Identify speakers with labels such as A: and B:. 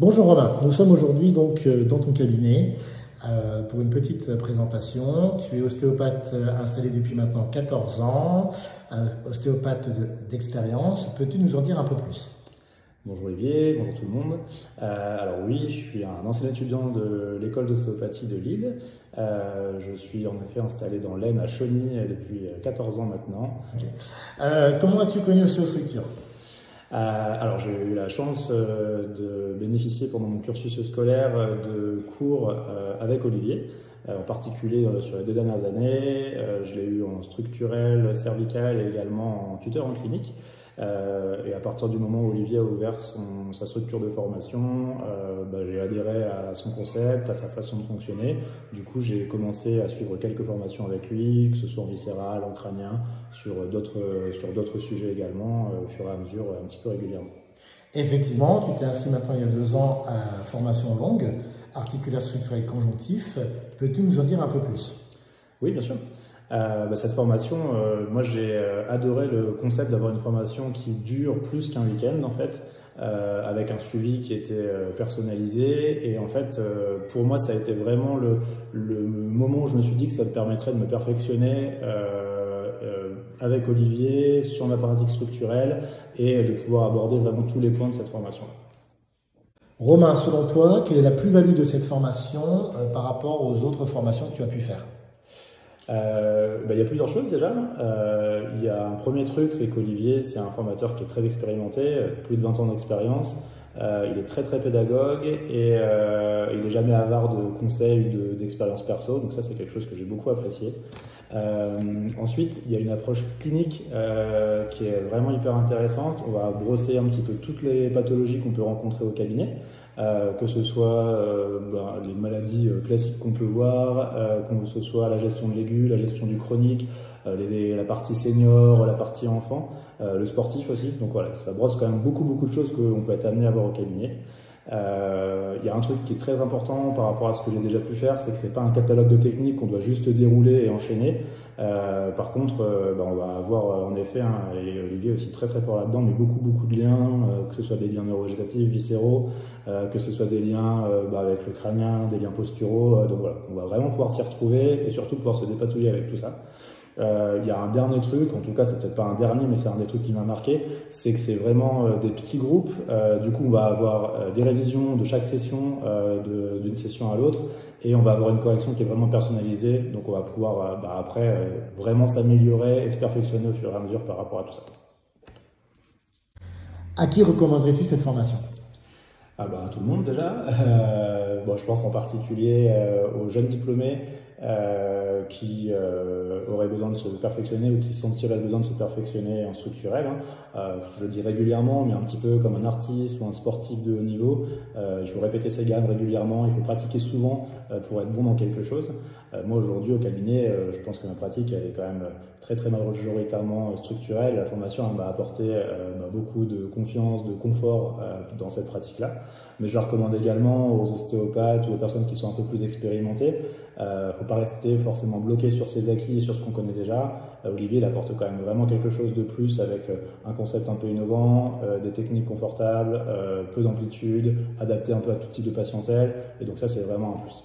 A: Bonjour Romain, nous sommes aujourd'hui donc dans ton cabinet pour une petite présentation. Tu es ostéopathe installé depuis maintenant 14 ans, ostéopathe d'expérience. Peux-tu nous en dire un peu plus?
B: Bonjour Olivier, bonjour tout le monde. Alors oui, je suis un ancien étudiant de l'école d'ostéopathie de Lille. Je suis en effet installé dans l'Aisne à Chauny depuis 14 ans maintenant.
A: Okay. Comment as-tu connu Ostéostructure?
B: Alors j'ai eu la chance de bénéficier pendant mon cursus scolaire de cours avec Olivier, en particulier sur les 2 dernières années. Je l'ai eu en structurel, cervical et également en tuteur en clinique. Et à partir du moment où Olivier a ouvert sa structure de formation, j'ai adhéré à son concept, à sa façon de fonctionner. Du coup, j'ai commencé à suivre quelques formations avec lui, que ce soit en viscéral, en crânien, sur d'autres sujets également, au fur et à mesure, un petit peu régulièrement.
A: Effectivement, tu t'es inscrit maintenant il y a 2 ans à la formation longue, articulaire structurel conjonctif. Peux-tu nous en dire un peu plus?
B: Oui, bien sûr. Cette formation, moi j'ai adoré le concept d'avoir une formation qui dure plus qu'un week-end en fait, avec un suivi qui était personnalisé. Et en fait, pour moi, ça a été vraiment le moment où je me suis dit que ça me permettrait de me perfectionner avec Olivier sur ma pratique structurelle et de pouvoir aborder vraiment tous les points de cette formation.
A: Romain, selon toi, quelle est la plus-value de cette formation par rapport aux autres formations que tu as pu faire?
B: Il y a plusieurs choses déjà. Il y a un premier truc, c'est qu'Olivier, c'est un formateur qui est très expérimenté, plus de 20 ans d'expérience. Il est très pédagogue et il n'est jamais avare de conseils ou d'expérience perso, donc ça c'est quelque chose que j'ai beaucoup apprécié. Ensuite, il y a une approche clinique qui est vraiment hyper intéressante. On va brosser un petit peu toutes les pathologies qu'on peut rencontrer au cabinet. Que ce soit les maladies classiques qu'on peut voir, que ce soit la gestion de l'aigu, la gestion du chronique, la partie senior, la partie enfant, le sportif aussi. Donc voilà, ça brosse quand même beaucoup de choses qu'on peut être amené à voir au cabinet. Il y a un truc qui est très important par rapport à ce que j'ai déjà pu faire, c'est que c'est pas un catalogue de techniques qu'on doit juste dérouler et enchaîner. Par contre, on va avoir en effet, et Olivier est aussi très fort là-dedans, mais beaucoup de liens, que ce soit des liens neurovégétatifs, viscéraux, que ce soit des liens avec le crânien, des liens posturaux. Donc voilà, on va vraiment pouvoir s'y retrouver et surtout pouvoir se dépatouiller avec tout ça. Il y a un dernier truc, en tout cas c'est peut-être pas un dernier mais c'est un des trucs qui m'a marqué, c'est que c'est vraiment des petits groupes. Du coup on va avoir des révisions de chaque session, d'une session à l'autre, et on va avoir une correction qui est vraiment personnalisée, donc on va pouvoir après vraiment s'améliorer et se perfectionner au fur et à mesure par rapport à tout ça.
A: À qui recommanderais-tu cette formation?
B: À tout le monde déjà. Je pense en particulier aux jeunes diplômés qui auraient besoin de se perfectionner ou qui sentiraient le besoin de se perfectionner en structurel. Je le dis régulièrement, mais un petit peu comme un artiste ou un sportif de haut niveau. Il faut répéter ses gammes régulièrement, il faut pratiquer souvent pour être bon dans quelque chose. Moi aujourd'hui au cabinet, je pense que ma pratique elle est quand même très majoritairement structurelle. La formation m'a apporté beaucoup de confiance, de confort dans cette pratique-là. Mais je la recommande également aux ostéopathes ou aux personnes qui sont un peu plus expérimentées. Il ne faut pas rester forcément bloqué sur ses acquis et sur ce qu'on connaît déjà. Olivier il apporte quand même vraiment quelque chose de plus avec un concept un peu innovant, des techniques confortables, peu d'amplitude, adapté un peu à tout type de patientèle. Et donc ça c'est vraiment un plus.